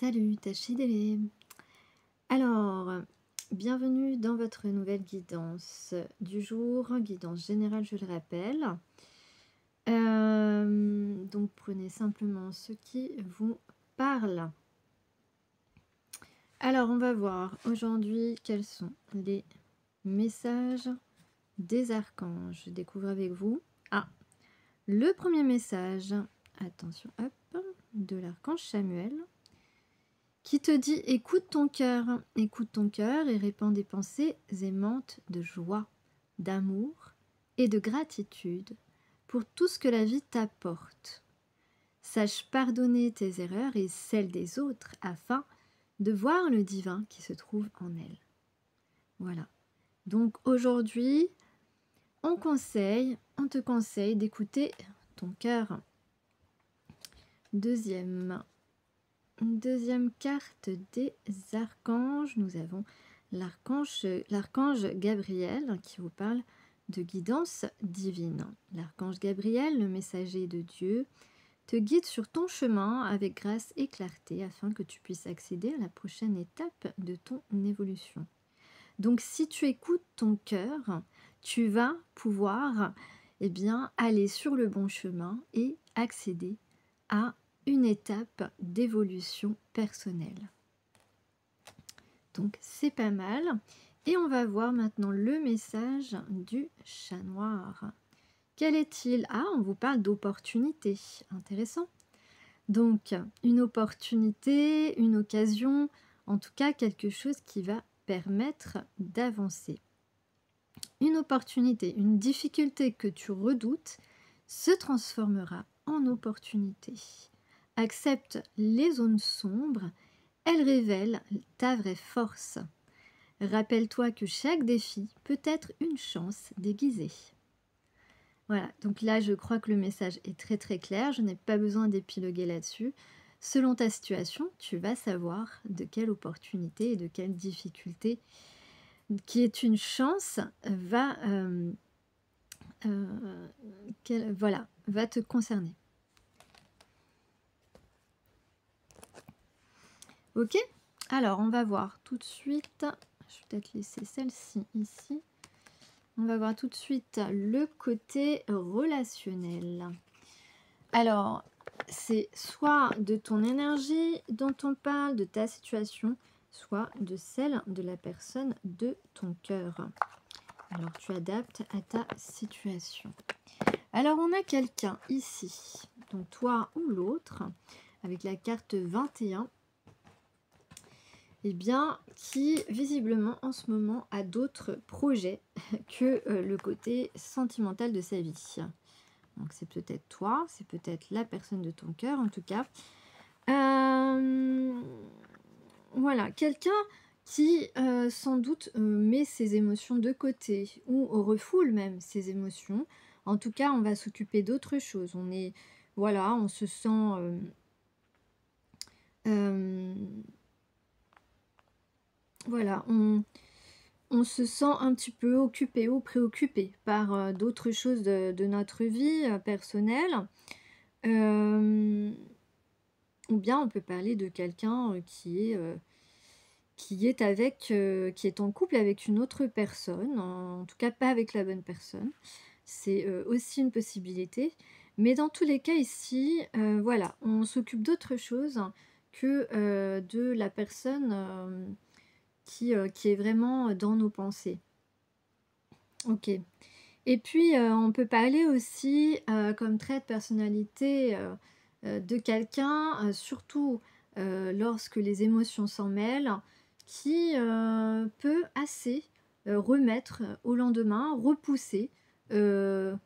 Salut Tachidélé. Alors, bienvenue dans votre nouvelle guidance du jour, guidance générale, je le rappelle. Donc prenez simplement ce qui vous parle. Alors, on va voir aujourd'hui quels sont les messages des archanges. Je découvre avec vous. Le premier message, attention, hop, de l'archange Samuel, qui te dit écoute ton cœur et répand des pensées aimantes de joie, d'amour et de gratitude pour tout ce que la vie t'apporte. Sache pardonner tes erreurs et celles des autres afin de voir le divin qui se trouve en elles. Voilà. Donc aujourd'hui, on te conseille d'écouter ton cœur. Deuxième carte des archanges, nous avons l'archange Gabriel qui vous parle de guidance divine. L'archange Gabriel, le messager de Dieu, te guide sur ton chemin avec grâce et clarté afin que tu puisses accéder à la prochaine étape de ton évolution. Donc si tu écoutes ton cœur, tu vas pouvoir aller sur le bon chemin et accéder à une étape d'évolution personnelle. Donc c'est pas mal. Et on va voir maintenant le message du chat noir. Quel est-il? On vous parle d'opportunité. Intéressant. Donc une opportunité, une occasion, en tout cas quelque chose qui va permettre d'avancer. Une opportunité, une difficulté que tu redoutes se transformera en opportunité. Accepte les zones sombres, elles révèlent ta vraie force. Rappelle-toi que chaque défi peut être une chance déguisée. Voilà, donc là je crois que le message est très très clair, je n'ai pas besoin d'épiloguer là-dessus. Selon ta situation, tu vas savoir de quelle opportunité et de quelle difficulté qui est une chance va te concerner. Ok, alors on va voir tout de suite, je vais peut-être laisser celle-ci ici, on va voir tout de suite le côté relationnel. Alors, c'est soit de ton énergie dont on parle, de ta situation, soit de celle de la personne de ton cœur. Alors, tu adaptes à ta situation. Alors, on a quelqu'un ici, donc toi ou l'autre, avec la carte 21, qui visiblement en ce moment a d'autres projets que le côté sentimental de sa vie. Donc c'est peut-être toi, c'est peut-être la personne de ton cœur en tout cas. Voilà, quelqu'un qui sans doute met ses émotions de côté ou refoule même ses émotions. En tout cas, on va s'occuper d'autre chose. On se sent on se sent un petit peu occupé ou préoccupé par d'autres choses de notre vie personnelle. Ou bien on peut parler de quelqu'un qui est en couple avec une autre personne, en tout cas pas avec la bonne personne. C'est aussi une possibilité. Mais dans tous les cas ici, on s'occupe d'autre chose que de la personne qui est vraiment dans nos pensées. Ok. Et puis, on peut parler aussi comme trait de personnalité de quelqu'un, surtout lorsque les émotions s'en mêlent, qui peut assez remettre au lendemain, repousser, d'un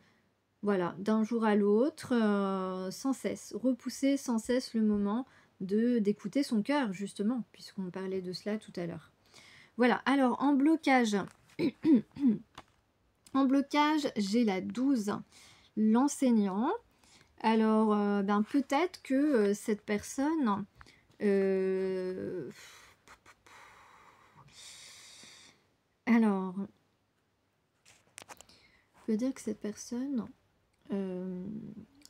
jour à l'autre, sans cesse, repousser sans cesse le moment d'écouter son cœur, justement, puisqu'on parlait de cela tout à l'heure. Voilà, alors en blocage, j'ai la 12, l'enseignant. Alors, peut-être que cette personne... Alors, je peux dire que cette personne,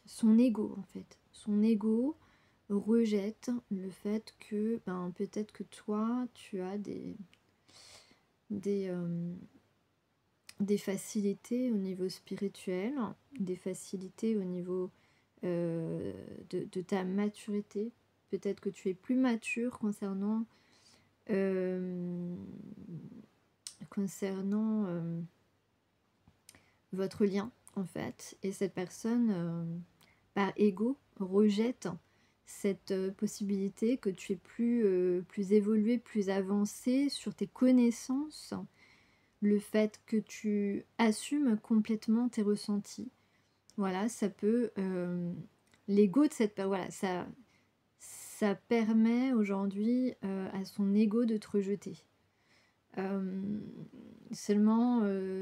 son ego en fait, son ego rejette le fait que ben, peut-être que toi, tu as des, des facilités au niveau spirituel, des facilités au niveau de ta maturité. Peut-être que tu es plus mature euh, concernant votre lien, en fait. Et cette personne, par ego, rejette cette possibilité que tu es plus évolué, plus avancé sur tes connaissances, le fait que tu assumes complètement tes ressentis. Voilà, ça peut... l'ego de cette personne, voilà, ça permet aujourd'hui à son ego de te rejeter. Seulement,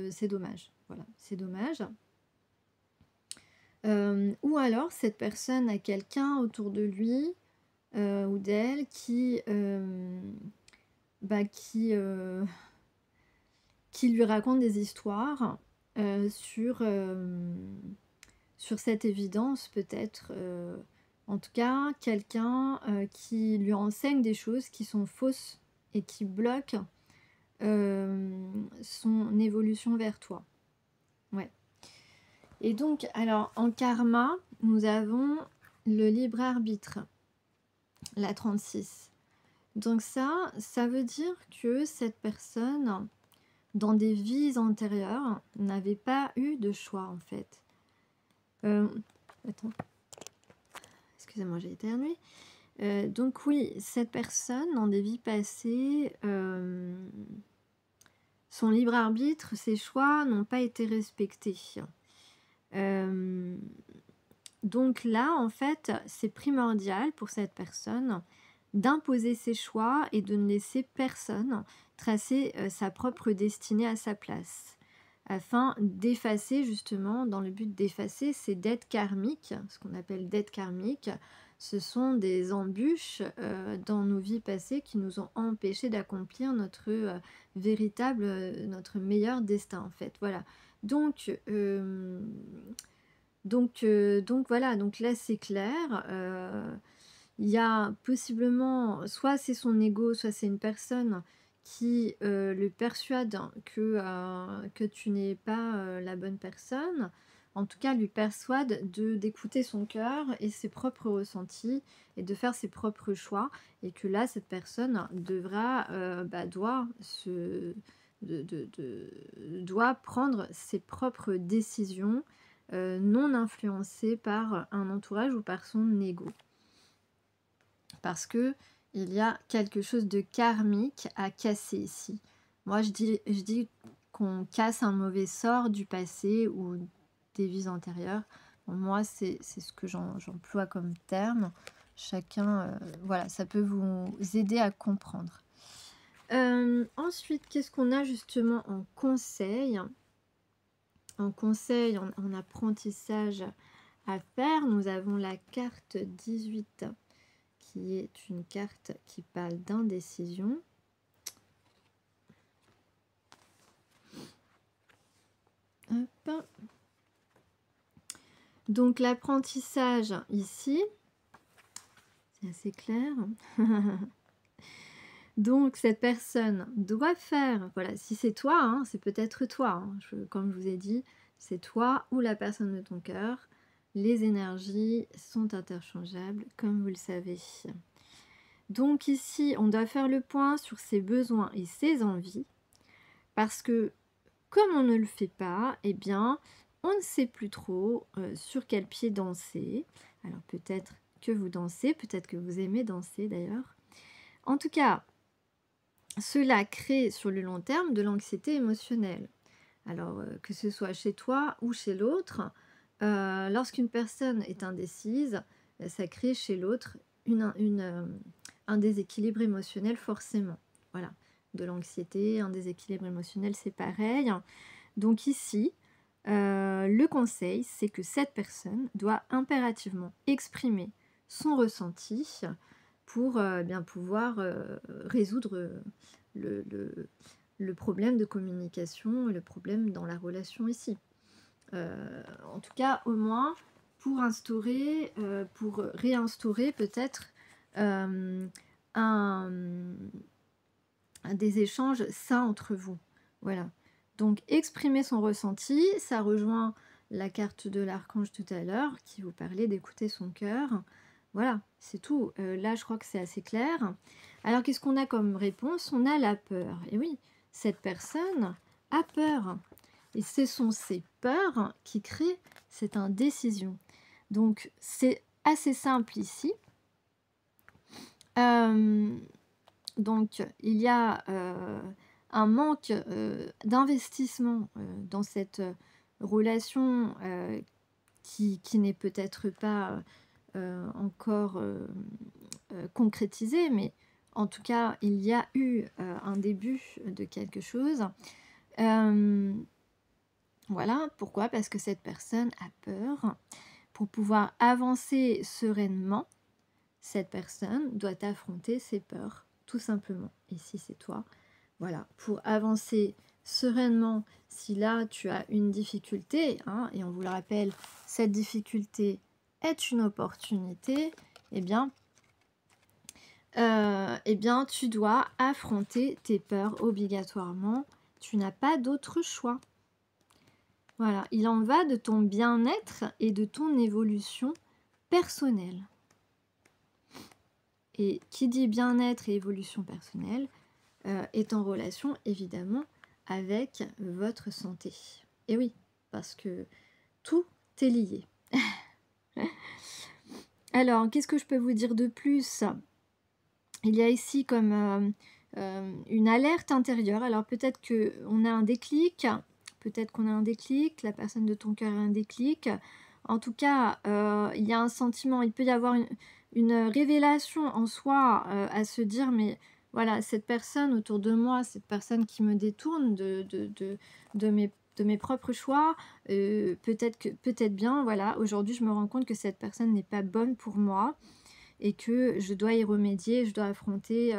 c'est dommage. Voilà, c'est dommage. Ou alors, cette personne a quelqu'un autour de lui ou d'elle bah, qui lui raconte des histoires sur cette évidence, peut-être. En tout cas, quelqu'un qui lui enseigne des choses qui sont fausses et qui bloquent son évolution vers toi. Ouais. Et donc, alors, en karma, nous avons le libre arbitre, la 36. Donc ça veut dire que cette personne, dans des vies antérieures, n'avait pas eu de choix, en fait. Attends. Excusez-moi, j'ai éternué. Donc oui, cette personne, dans des vies passées, son libre arbitre, ses choix n'ont pas été respectés. Donc là, en fait, c'est primordial pour cette personne d'imposer ses choix et de ne laisser personne tracer sa propre destinée à sa place, afin d'effacer, justement, dans le but d'effacer ces dettes karmiques. Ce qu'on appelle dettes karmiques, ce sont des embûches dans nos vies passées qui nous ont empêchés d'accomplir notre notre meilleur destin, en fait. Voilà. Donc voilà, donc là c'est clair. Il y a possiblement, soit c'est son ego, soit c'est une personne qui le persuade que tu n'es pas la bonne personne. En tout cas, lui persuade d'écouter son cœur et ses propres ressentis et de faire ses propres choix. Et que là, cette personne doit prendre ses propres décisions non influencées par un entourage ou par son ego. Parce que il y a quelque chose de karmique à casser ici. Moi, je dis qu'on casse un mauvais sort du passé ou des vies antérieures. Bon, moi, c'est ce que j'emploie comme terme. Chacun, voilà, ça peut vous aider à comprendre. Ensuite, qu'est-ce qu'on a justement en conseil? En conseil, en apprentissage à faire, nous avons la carte 18 qui est une carte qui parle d'indécision. Hop. Donc l'apprentissage ici, c'est assez clair. Donc cette personne doit faire, voilà, si c'est toi, hein, c'est peut-être toi, hein, comme je vous ai dit, c'est toi ou la personne de ton cœur. Les énergies sont interchangeables, comme vous le savez. Donc ici, on doit faire le point sur ses besoins et ses envies, parce que comme on ne le fait pas, eh bien, on ne sait plus trop sur quel pied danser. Alors peut-être que vous dansez, peut-être que vous aimez danser d'ailleurs. En tout cas, cela crée sur le long terme de l'anxiété émotionnelle. Alors que ce soit chez toi ou chez l'autre, lorsqu'une personne est indécise, ça crée chez l'autre un déséquilibre émotionnel forcément. Voilà, de l'anxiété, un déséquilibre émotionnel, c'est pareil. Donc ici, le conseil, c'est que cette personne doit impérativement exprimer son ressenti pour bien pouvoir résoudre le problème de communication et le problème dans la relation ici. En tout cas, au moins, pour instaurer, pour réinstaurer peut-être un, des échanges sains entre vous. Voilà. Donc exprimer son ressenti, ça rejoint la carte de l'archange tout à l'heure qui vous parlait d'écouter son cœur. Voilà, c'est tout. Là, je crois que c'est assez clair. Alors, qu'est-ce qu'on a comme réponse? On a la peur. Et oui, cette personne a peur. Et ce sont ces peurs qui créent cette indécision. Donc, c'est assez simple ici. Donc, il y a un manque d'investissement dans cette relation qui n'est peut-être pas encore concrétisée, mais en tout cas, il y a eu un début de quelque chose. Voilà, pourquoi? Parce que cette personne a peur. Pour pouvoir avancer sereinement, cette personne doit affronter ses peurs, tout simplement. Et si c'est toi, voilà, pour avancer sereinement, si là tu as une difficulté, hein, et on vous le rappelle, cette difficulté est une opportunité, eh bien, tu dois affronter tes peurs obligatoirement. Tu n'as pas d'autre choix. Voilà, il en va de ton bien-être et de ton évolution personnelle. Et qui dit bien-être et évolution personnelle est en relation évidemment avec votre santé. Et oui, parce que tout est lié. Alors, qu'est-ce que je peux vous dire de plus? Il y a ici comme une alerte intérieure. Alors peut-être qu'on a un déclic, la personne de ton cœur a un déclic. En tout cas, il y a un sentiment, il peut y avoir une révélation en soi à se dire, mais voilà, cette personne autour de moi, cette personne qui me détourne de mes propres choix, peut-être bien, voilà, aujourd'hui je me rends compte que cette personne n'est pas bonne pour moi et que je dois y remédier, je dois affronter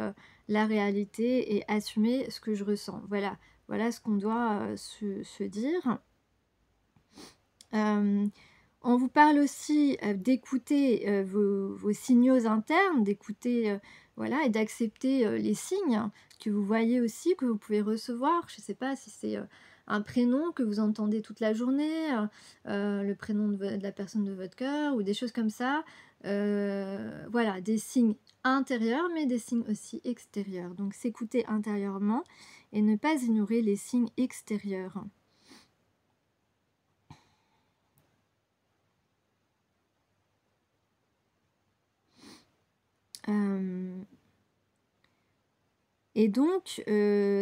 la réalité et assumer ce que je ressens. Voilà, voilà ce qu'on doit se dire. On vous parle aussi d'écouter vos signaux internes, d'écouter voilà, et d'accepter les signes que vous voyez aussi, que vous pouvez recevoir. Je ne sais pas si c'est un prénom que vous entendez toute la journée, le prénom de la personne de votre cœur ou des choses comme ça. Voilà, des signes intérieurs, mais des signes aussi extérieurs. Donc s'écouter intérieurement et ne pas ignorer les signes extérieurs. Et donc,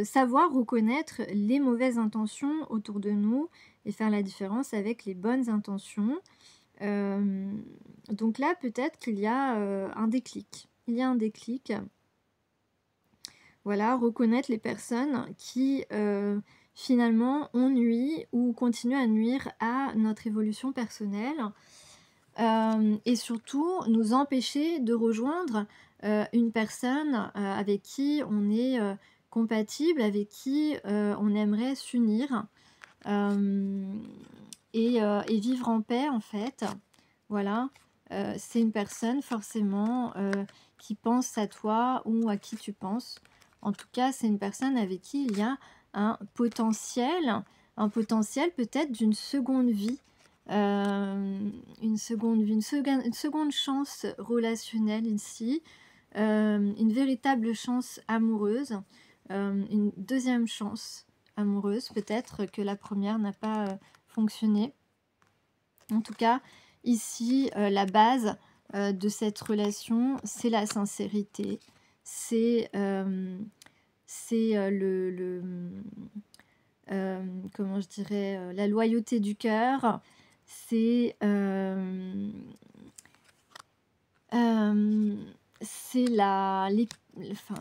savoir reconnaître les mauvaises intentions autour de nous et faire la différence avec les bonnes intentions. Donc là, peut-être qu'il y a un déclic. Il y a un déclic. Voilà, reconnaître les personnes qui finalement ont nui ou continuent à nuire à notre évolution personnelle. Et surtout nous empêcher de rejoindre une personne avec qui on est compatible, avec qui on aimerait s'unir et vivre en paix en fait. Voilà, c'est une personne forcément qui pense à toi ou à qui tu penses. En tout cas, c'est une personne avec qui il y a un potentiel peut-être d'une seconde vie. Une seconde chance relationnelle ici, une véritable chance amoureuse, une deuxième chance amoureuse, peut-être que la première n'a pas fonctionné. En tout cas, ici, la base de cette relation, c'est la sincérité, c'est comment je dirais, la loyauté du cœur, c'est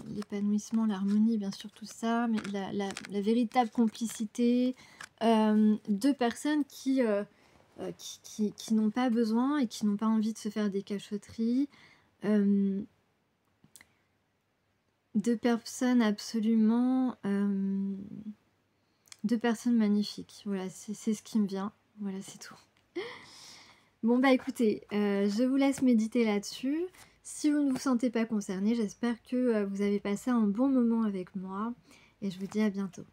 l'épanouissement, l'harmonie, bien sûr, tout ça, mais la véritable complicité, de personnes qui n'ont pas besoin et qui n'ont pas envie de se faire des cachotteries, de personnes absolument, de personnes magnifiques. Voilà, c'est ce qui me vient. Voilà, c'est tout. Bon, bah, écoutez, je vous laisse méditer là-dessus. Si vous ne vous sentez pas concerné, j'espère que, vous avez passé un bon moment avec moi et je vous dis à bientôt.